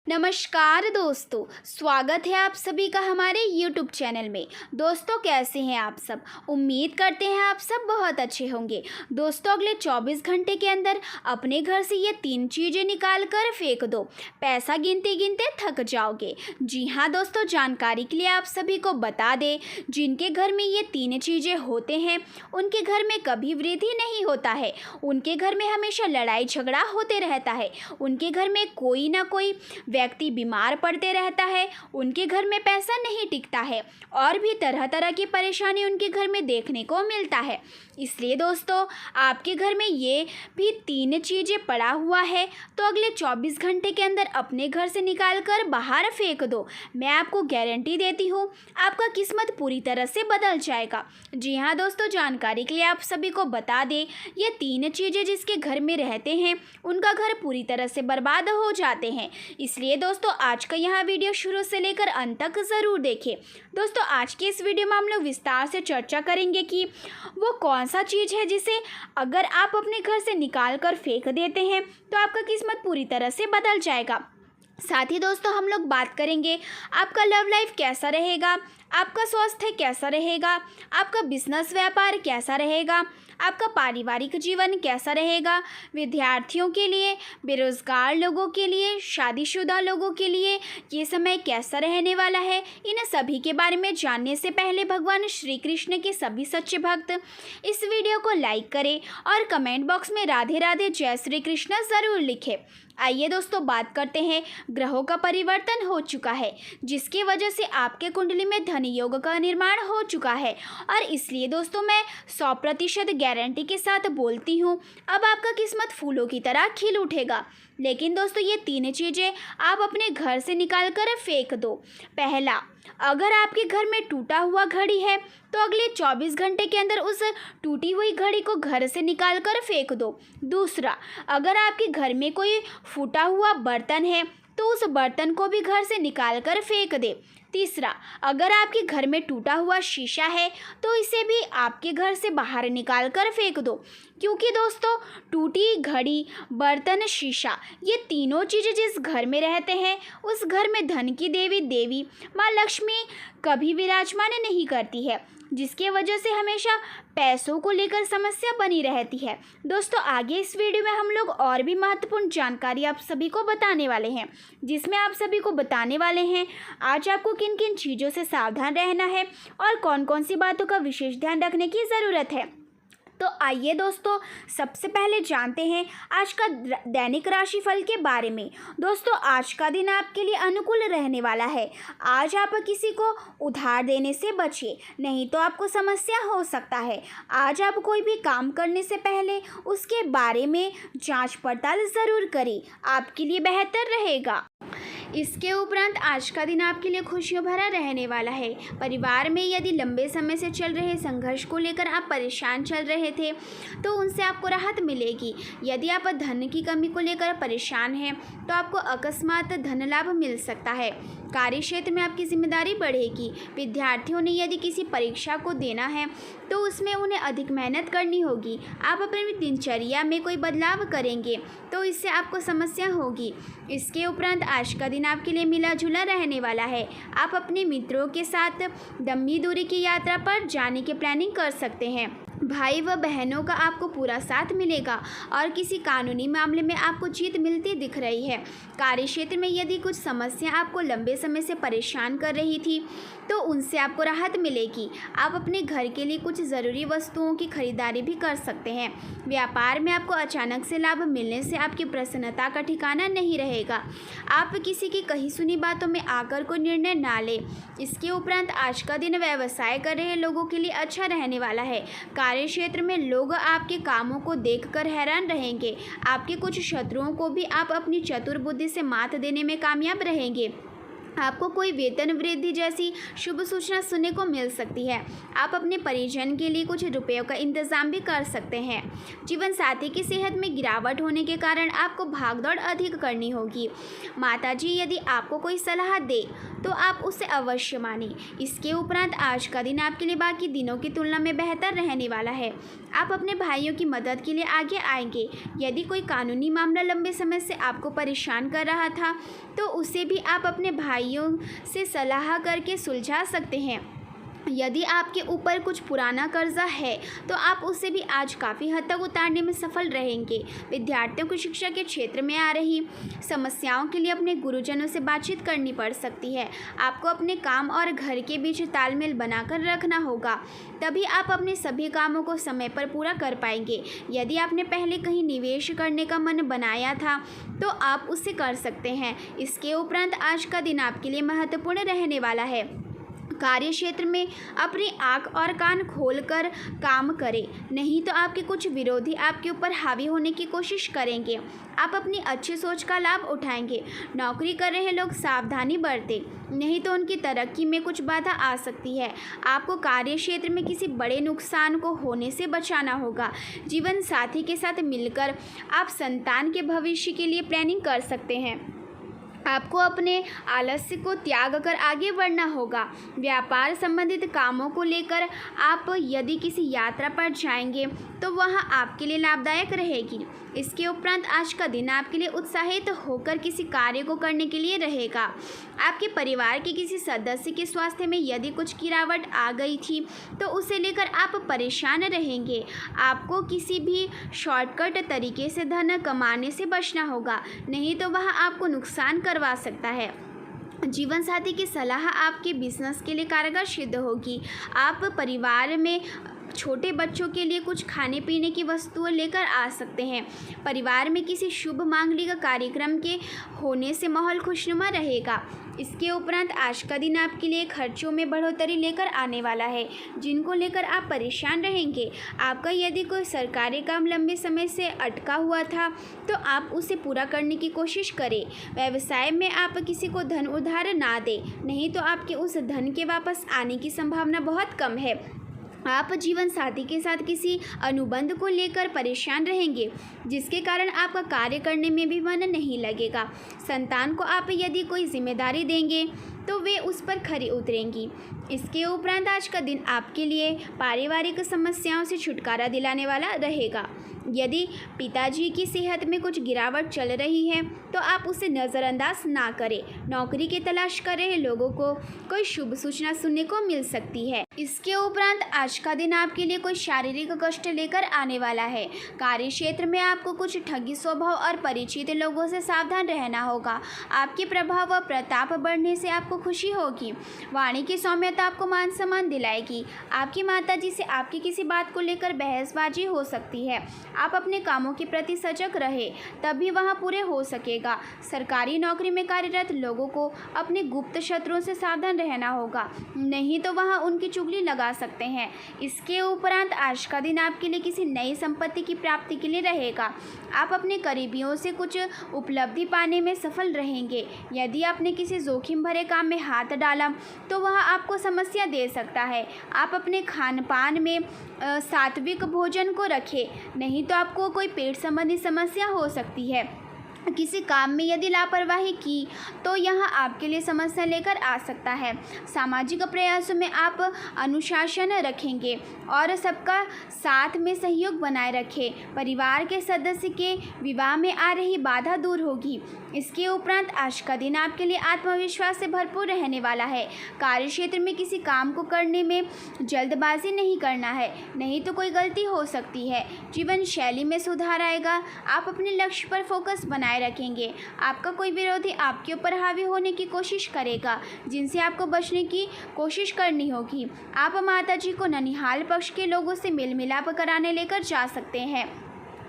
नमस्कार दोस्तों, स्वागत है आप सभी का हमारे YouTube चैनल में। दोस्तों कैसे हैं आप सब? उम्मीद करते हैं आप सब बहुत अच्छे होंगे। दोस्तों अगले 24 घंटे के अंदर अपने घर से ये 3 चीज़ें निकाल कर फेंक दो, पैसा गिनते गिनते थक जाओगे। जी हाँ दोस्तों, जानकारी के लिए आप सभी को बता दें, जिनके घर में ये 3 चीज़ें होते हैं उनके घर में कभी वृद्धि नहीं होता है, उनके घर में हमेशा लड़ाई झगड़ा होते रहता है, उनके घर में कोई ना कोई व्यक्ति बीमार पड़ते रहता है, उनके घर में पैसा नहीं टिकता है और भी तरह तरह की परेशानी उनके घर में देखने को मिलता है। इसलिए दोस्तों आपके घर में ये भी 3 चीज़ें पड़ा हुआ है तो अगले 24 घंटे के अंदर अपने घर से निकाल कर बाहर फेंक दो। मैं आपको गारंटी देती हूँ आपका किस्मत पूरी तरह से बदल जाएगा। जी हाँ दोस्तों, जानकारी के लिए आप सभी को बता दें, ये 3 चीज़ें जिसके घर में रहते हैं उनका घर पूरी तरह से बर्बाद हो जाते हैं। इसलिए दोस्तों आज का यह वीडियो शुरू से लेकर अंत तक ज़रूर देखें। दोस्तों आज की इस वीडियो में हम लोग विस्तार से चर्चा करेंगे कि वो कौन सा चीज़ है जिसे अगर आप अपने घर से निकाल कर फेंक देते हैं तो आपका किस्मत पूरी तरह से बदल जाएगा। साथ ही दोस्तों हम लोग बात करेंगे आपका लव लाइफ कैसा रहेगा, आपका स्वास्थ्य कैसा रहेगा, आपका बिजनेस व्यापार कैसा रहेगा, आपका पारिवारिक जीवन कैसा रहेगा, विद्यार्थियों के लिए, बेरोज़गार लोगों के लिए, शादीशुदा लोगों के लिए ये समय कैसा रहने वाला है। इन सभी के बारे में जानने से पहले भगवान श्री कृष्ण के सभी सच्चे भक्त इस वीडियो को लाइक करें और कमेंट बॉक्स में राधे राधे जय श्री कृष्ण ज़रूर लिखें। आइए दोस्तों बात करते हैं, ग्रहों का परिवर्तन हो चुका है जिसकी वजह से आपके कुंडली में धन योग का निर्माण हो चुका है और इसलिए दोस्तों मैं 100% गारंटी के साथ बोलती हूँ अब आपका किस्मत फूलों की तरह खिल उठेगा। लेकिन दोस्तों ये 3 चीज़ें आप अपने घर से निकाल कर फेंक दो। पहला, अगर आपके घर में टूटा हुआ घड़ी है तो अगले 24 घंटे के अंदर उस टूटी हुई घड़ी को घर से निकाल कर फेंक दो। दूसरा, अगर आपके घर में कोई फूटा हुआ बर्तन है तो उस बर्तन को भी घर से निकाल कर फेंक दे। तीसरा, अगर आपके घर में टूटा हुआ शीशा है तो इसे भी आपके घर से बाहर निकाल कर फेंक दो, क्योंकि दोस्तों टूटी घड़ी, बर्तन, शीशा ये तीनों चीज़ें जिस घर में रहते हैं उस घर में धन की देवी माँ लक्ष्मी कभी विराजमान नहीं करती है, जिसके वजह से हमेशा पैसों को लेकर समस्या बनी रहती है। दोस्तों आगे इस वीडियो में हम लोग और भी महत्वपूर्ण जानकारी आप सभी को बताने वाले हैं, जिसमें आप सभी को बताने वाले हैं आज आपको किन किन चीज़ों से सावधान रहना है और कौन कौन सी बातों का विशेष ध्यान रखने की ज़रूरत है। तो आइए दोस्तों सबसे पहले जानते हैं आज का दैनिक राशिफल के बारे में। दोस्तों आज का दिन आपके लिए अनुकूल रहने वाला है। आज आप किसी को उधार देने से बचिए, नहीं तो आपको समस्या हो सकता है। आज आप कोई भी काम करने से पहले उसके बारे में जांच पड़ताल ज़रूर करें, आपके लिए बेहतर रहेगा। इसके उपरांत आज का दिन आपके लिए खुशियों भरा रहने वाला है। परिवार में यदि लंबे समय से चल रहे संघर्ष को लेकर आप परेशान चल रहे थे तो उनसे आपको राहत मिलेगी। यदि आप धन की कमी को लेकर परेशान हैं तो आपको अकस्मात धन लाभ मिल सकता है। कार्य क्षेत्र में आपकी जिम्मेदारी बढ़ेगी। विद्यार्थियों ने यदि किसी परीक्षा को देना है तो उसमें उन्हें अधिक मेहनत करनी होगी। आप अपनी दिनचर्या में कोई बदलाव करेंगे तो इससे आपको समस्या होगी। इसके उपरांत आज का दिन आपके लिए मिला जुला रहने वाला है। आप अपने मित्रों के साथ लंबी दूरी की यात्रा पर जाने की प्लानिंग कर सकते हैं। भाई व बहनों का आपको पूरा साथ मिलेगा और किसी कानूनी मामले में आपको जीत मिलती दिख रही है। कार्य क्षेत्र में यदि कुछ समस्या आपको लंबे समय से परेशान कर रही थी तो उनसे आपको राहत मिलेगी। आप अपने घर के लिए कुछ ज़रूरी वस्तुओं की खरीदारी भी कर सकते हैं। व्यापार में आपको अचानक से लाभ मिलने से आपकी प्रसन्नता का ठिकाना नहीं रहेगा। आप किसी की कही सुनी बातों में आकर कोई निर्णय ना लें। इसके उपरांत आज का दिन व्यवसाय कर रहे लोगों के लिए अच्छा रहने वाला है। कार्य क्षेत्र में लोग आपके कामों को देखकर हैरान रहेंगे। आपके कुछ शत्रुओं को भी आप अपनी चतुर बुद्धि से मात देने में कामयाब रहेंगे। आपको कोई वेतन वृद्धि जैसी शुभ सूचना सुनने को मिल सकती है। आप अपने परिजन के लिए कुछ रुपयों का इंतजाम भी कर सकते हैं। जीवन साथी की सेहत में गिरावट होने के कारण आपको भागदौड़ अधिक करनी होगी। माताजी यदि आपको कोई सलाह दे तो आप उसे अवश्य मानें। इसके उपरांत आज का दिन आपके लिए बाकी दिनों की तुलना में बेहतर रहने वाला है। आप अपने भाइयों की मदद के लिए आगे आएंगे। यदि कोई कानूनी मामला लंबे समय से आपको परेशान कर रहा था तो उसे भी आप अपने भाइयों से सलाह करके सुलझा सकते हैं। यदि आपके ऊपर कुछ पुराना कर्जा है तो आप उसे भी आज काफ़ी हद तक उतारने में सफल रहेंगे। विद्यार्थियों को शिक्षा के क्षेत्र में आ रही समस्याओं के लिए अपने गुरुजनों से बातचीत करनी पड़ सकती है। आपको अपने काम और घर के बीच तालमेल बनाकर रखना होगा, तभी आप अपने सभी कामों को समय पर पूरा कर पाएंगे। यदि आपने पहले कहीं निवेश करने का मन बनाया था तो आप उसे कर सकते हैं। इसके उपरांत आज का दिन आपके लिए महत्वपूर्ण रहने वाला है। कार्य क्षेत्र में अपनी आँख और कान खोलकर काम करें, नहीं तो आपके कुछ विरोधी आपके ऊपर हावी होने की कोशिश करेंगे। आप अपनी अच्छी सोच का लाभ उठाएंगे। नौकरी कर रहे लोग सावधानी बरतें, नहीं तो उनकी तरक्की में कुछ बाधा आ सकती है। आपको कार्य क्षेत्र में किसी बड़े नुकसान को होने से बचाना होगा। जीवन साथी के साथ मिलकर आप संतान के भविष्य के लिए प्लानिंग कर सकते हैं। आपको अपने आलस्य को त्याग कर आगे बढ़ना होगा। व्यापार संबंधित कामों को लेकर आप यदि किसी यात्रा पर जाएंगे तो वह आपके लिए लाभदायक रहेगी। इसके उपरांत आज का दिन आपके लिए उत्साहित होकर किसी कार्य को करने के लिए रहेगा। आपके परिवार के किसी सदस्य के स्वास्थ्य में यदि कुछ गिरावट आ गई थी तो उसे लेकर आप परेशान रहेंगे। आपको किसी भी शॉर्टकट तरीके से धन कमाने से बचना होगा, नहीं तो वह आपको नुकसान करवा सकता है। जीवन साथी की सलाह आपके बिजनेस के लिए कारगर सिद्ध होगी। आप परिवार में छोटे बच्चों के लिए कुछ खाने पीने की वस्तुएं लेकर आ सकते हैं। परिवार में किसी शुभ मांगलिक कार्यक्रम के होने से माहौल खुशनुमा रहेगा। इसके उपरांत आज का दिन आपके लिए खर्चों में बढ़ोतरी लेकर आने वाला है, जिनको लेकर आप परेशान रहेंगे। आपका यदि कोई सरकारी काम लंबे समय से अटका हुआ था तो आप उसे पूरा करने की कोशिश करें। व्यवसाय में आप किसी को धन उधार ना दें, नहीं तो आपके उस धन के वापस आने की संभावना बहुत कम है। आप जीवन साथी के साथ किसी अनुबंध को लेकर परेशान रहेंगे, जिसके कारण आपका कार्य करने में भी मन नहीं लगेगा। संतान को आप यदि कोई जिम्मेदारी देंगे तो वे उस पर खरी उतरेंगी। इसके उपरांत आज का दिन आपके लिए पारिवारिक समस्याओं से छुटकारा दिलाने वाला रहेगा। यदि पिताजी की सेहत में कुछ गिरावट चल रही है तो आप उसे नज़रअंदाज ना करें। नौकरी की तलाश कर रहे लोगों को कोई शुभ सूचना सुनने को मिल सकती है। इसके उपरांत आज का दिन आपके लिए कोई शारीरिक कष्ट लेकर आने वाला है। कार्य क्षेत्र में आपको कुछ ठगी स्वभाव और परिचित लोगों से सावधान रहना होगा। आपके प्रभाव व प्रताप बढ़ने से आपको खुशी होगी। वाणी की सौम्यता आपको मान सम्मान दिलाएगी। आपकी माताजी से आपकी किसी बात को लेकर बहसबाजी हो सकती है। आप अपने कामों के प्रति सजग रहे, तभी वह पूरे हो सकेगा। सरकारी नौकरी में कार्यरत लोगों को अपने गुप्त शत्रुओं से सावधान रहना होगा, नहीं तो वह उनकी चुगली लगा सकते हैं। इसके उपरांत आज का दिन आपके लिए किसी नई संपत्ति की प्राप्ति के लिए रहेगा। आप अपने करीबियों से कुछ उपलब्धि पाने में सफल रहेंगे। यदि आपने किसी जोखिम भरे काम में हाथ डाला तो वह आपको समस्या दे सकता है। आप अपने खान पान में सात्विक भोजन को रखें, नहीं तो आपको कोई पेट संबंधी समस्या हो सकती है। किसी काम में यदि लापरवाही की तो यह आपके लिए समस्या लेकर आ सकता है। सामाजिक प्रयासों में आप अनुशासन रखेंगे और सबका साथ में सहयोग बनाए रखें। परिवार के सदस्य के विवाह में आ रही बाधा दूर होगी। इसके उपरांत आज का दिन आपके लिए आत्मविश्वास से भरपूर रहने वाला है। कार्य क्षेत्र में किसी काम को करने में जल्दबाजी नहीं करना है, नहीं तो कोई गलती हो सकती है। जीवन शैली में सुधार आएगा। आप अपने लक्ष्य पर फोकस बनाए रखेंगे। आपका कोई विरोधी आपके ऊपर हावी होने की कोशिश करेगा, जिनसे आपको बचने की कोशिश करनी होगी। आप माताजी को ननिहाल पक्ष के लोगों से मेल मिलाप कराने लेकर जा सकते हैं।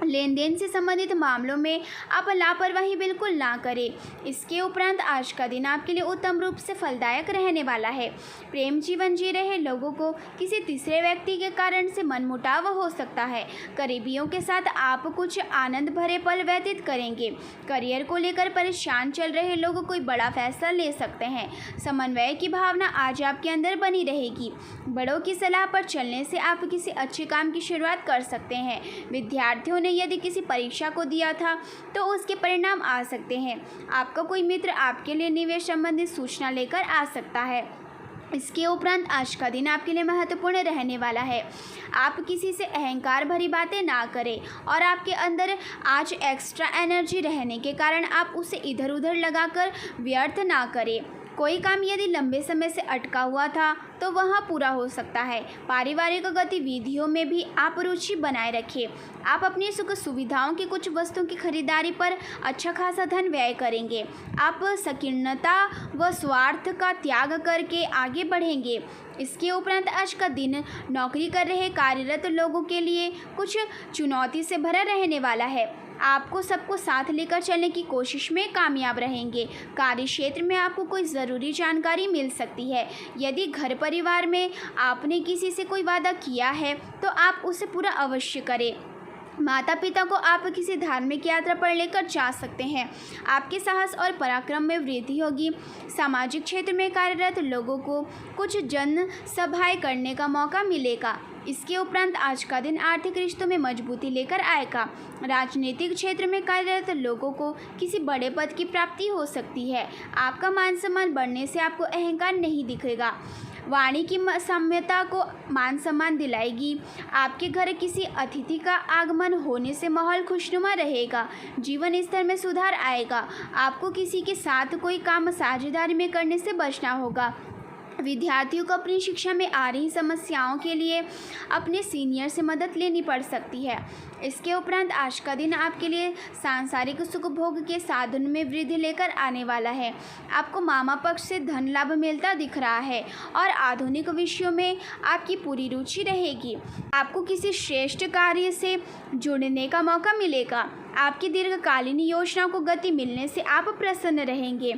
लेन देन से संबंधित मामलों में आप लापरवाही बिल्कुल ना करें। इसके उपरांत आज का दिन आपके लिए उत्तम रूप से फलदायक रहने वाला है। प्रेम जीवन जी रहे लोगों को किसी तीसरे व्यक्ति के कारण से मनमुटाव हो सकता है। करीबियों के साथ आप कुछ आनंद भरे पल व्यतीत करेंगे। करियर को लेकर परेशान चल रहे लोग कोई बड़ा फैसला ले सकते हैं। समन्वय की भावना आज आपके अंदर बनी रहेगी। बड़ों की सलाह पर चलने से आप किसी अच्छे काम की शुरुआत कर सकते हैं। विद्यार्थियों ने यदि किसी परीक्षा को दिया था तो उसके परिणाम आ सकते हैं। आपका कोई मित्र आपके लिए निवेश संबंधित सूचना लेकर आ सकता है। इसके उपरांत आज का दिन आपके लिए महत्वपूर्ण रहने वाला है। आप किसी से अहंकार भरी बातें ना करें और आपके अंदर आज एक्स्ट्रा एनर्जी रहने के कारण आप उसे इधर उधर लगाकर व्यर्थ ना करें। कोई काम यदि लंबे समय से अटका हुआ था तो वह पूरा हो सकता है। पारिवारिक गतिविधियों में भी आप रुचि बनाए रखिए। आप अपनी सुख सुविधाओं की कुछ वस्तुओं की खरीदारी पर अच्छा खासा धन व्यय करेंगे। आप संकीर्णता व स्वार्थ का त्याग करके आगे बढ़ेंगे। इसके उपरांत आज का दिन नौकरी कर रहे कार्यरत लोगों के लिए कुछ चुनौती से भरा रहने वाला है। आपको सबको साथ लेकर चलने की कोशिश में कामयाब रहेंगे। कार्य क्षेत्र में आपको कोई ज़रूरी जानकारी मिल सकती है। यदि घर परिवार में आपने किसी से कोई वादा किया है तो आप उसे पूरा अवश्य करें। माता पिता को आप किसी धार्मिक यात्रा पर लेकर जा सकते हैं। आपके साहस और पराक्रम में वृद्धि होगी। सामाजिक क्षेत्र में कार्यरत लोगों को कुछ जन सभाएं करने का मौका मिलेगा। इसके उपरांत आज का दिन आर्थिक रिश्तों में मजबूती लेकर आएगा। राजनीतिक क्षेत्र में कार्यरत लोगों को किसी बड़े पद की प्राप्ति हो सकती है। आपका मान सम्मान बढ़ने से आपको अहंकार नहीं दिखेगा। वाणी की साम्यता को मान सम्मान दिलाएगी। आपके घर किसी अतिथि का आगमन होने से माहौल खुशनुमा रहेगा। जीवन स्तर में सुधार आएगा। आपको किसी के साथ कोई काम साझेदारी में करने से बचना होगा। विद्यार्थियों को अपनी शिक्षा में आ रही समस्याओं के लिए अपने सीनियर से मदद लेनी पड़ सकती है। इसके उपरांत आज का दिन आपके लिए सांसारिक सुख भोग के साधन में वृद्धि लेकर आने वाला है। आपको मामा पक्ष से धन लाभ मिलता दिख रहा है और आधुनिक विषयों में आपकी पूरी रुचि रहेगी। आपको किसी श्रेष्ठ कार्य से जुड़ने का मौका मिलेगा। आपकी दीर्घकालीन योजनाओं को गति मिलने से आप प्रसन्न रहेंगे।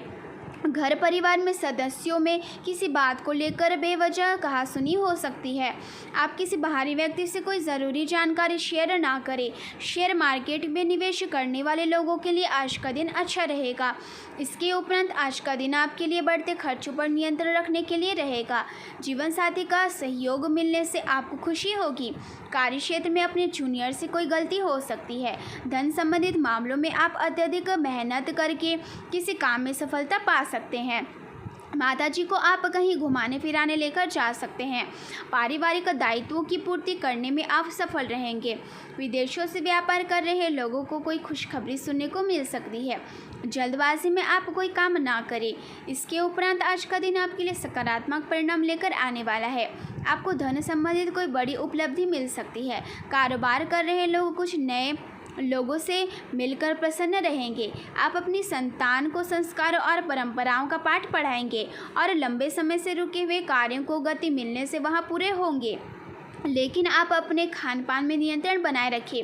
घर परिवार में सदस्यों में किसी बात को लेकर बेवजह कहासुनी हो सकती है। आप किसी बाहरी व्यक्ति से कोई ज़रूरी जानकारी शेयर ना करें। शेयर मार्केट में निवेश करने वाले लोगों के लिए आज का दिन अच्छा रहेगा। इसके उपरांत आज का दिन आपके लिए बढ़ते खर्चों पर नियंत्रण रखने के लिए रहेगा। जीवन साथी का सहयोग मिलने से आपको खुशी होगी। कार्य क्षेत्र में अपने जूनियर से कोई गलती हो सकती है। धन संबंधित मामलों में आप अत्यधिक मेहनत करके किसी काम में सफलता पा सकते हैं। माताजी को आप कहीं घुमाने फिराने लेकर जा सकते हैं। पारिवारिक दायित्वों की पूर्ति करने में आप सफल रहेंगे। विदेशों से व्यापार कर रहे लोगों को कोई खुशखबरी सुनने को मिल सकती है। जल्दबाजी में आप कोई काम ना करें। इसके उपरांत आज का दिन आपके लिए सकारात्मक परिणाम लेकर आने वाला है। आपको धन संबंधित कोई बड़ी उपलब्धि मिल सकती है। कारोबार कर रहे लोग कुछ नए लोगों से मिलकर प्रसन्न रहेंगे। आप अपनी संतान को संस्कारों और परंपराओं का पाठ पढ़ाएंगे और लंबे समय से रुके हुए कार्यों को गति मिलने से वहाँ पूरे होंगे। लेकिन आप अपने खान पान में नियंत्रण बनाए रखें,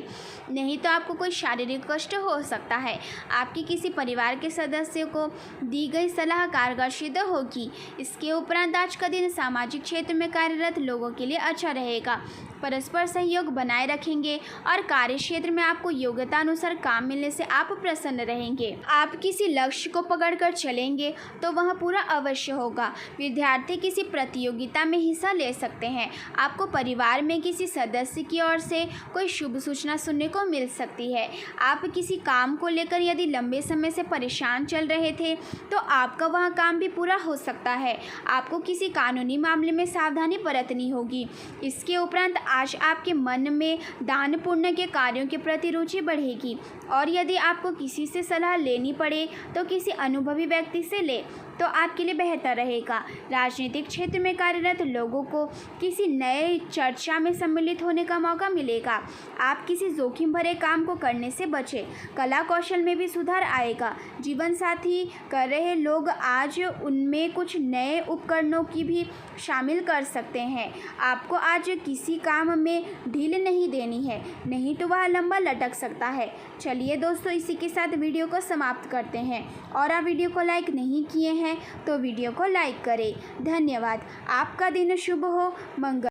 नहीं तो आपको कोई शारीरिक कष्ट हो सकता है। आपकी किसी परिवार के सदस्य को दी गई सलाह कारगर सिद्ध होगी। इसके उपरांत आज का दिन सामाजिक क्षेत्र में कार्यरत लोगों के लिए अच्छा रहेगा। परस्पर सहयोग बनाए रखेंगे और कार्य क्षेत्र में आपको योग्यता अनुसार काम मिलने से आप प्रसन्न रहेंगे। आप किसी लक्ष्य को पकड़कर चलेंगे तो वह पूरा अवश्य होगा। विद्यार्थी किसी प्रतियोगिता में हिस्सा ले सकते हैं। आपको परिवार में किसी सदस्य की ओर से कोई शुभ सूचना सुनने को मिल सकती है। आप किसी काम को लेकर यदि लंबे समय से परेशान चल रहे थे तो आपका वह काम भी पूरा हो सकता है। आपको किसी कानूनी मामले में सावधानी बरतनी होगी। इसके उपरांत आज आपके मन में दान पुण्य के कार्यों के प्रति रुचि बढ़ेगी और यदि आपको किसी से सलाह लेनी पड़े तो किसी अनुभवी व्यक्ति से ले तो आपके लिए बेहतर रहेगा। राजनीतिक क्षेत्र में कार्यरत लोगों को किसी नए चर्चा में सम्मिलित होने का मौका मिलेगा। आप किसी जोखिम भरे काम को करने से बचें। कला कौशल में भी सुधार आएगा। जीवन साथी कर रहे लोग आज उनमें कुछ नए उपकरणों की भी शामिल कर सकते हैं। आपको आज किसी काम में ढील नहीं देनी है, नहीं तो वह लंबा लटक सकता है। चलिए दोस्तों, इसी के साथ वीडियो को समाप्त करते हैं और आप वीडियो को लाइक नहीं किए हैं तो वीडियो को लाइक करें। धन्यवाद। आपका दिन शुभ हो। मंगल।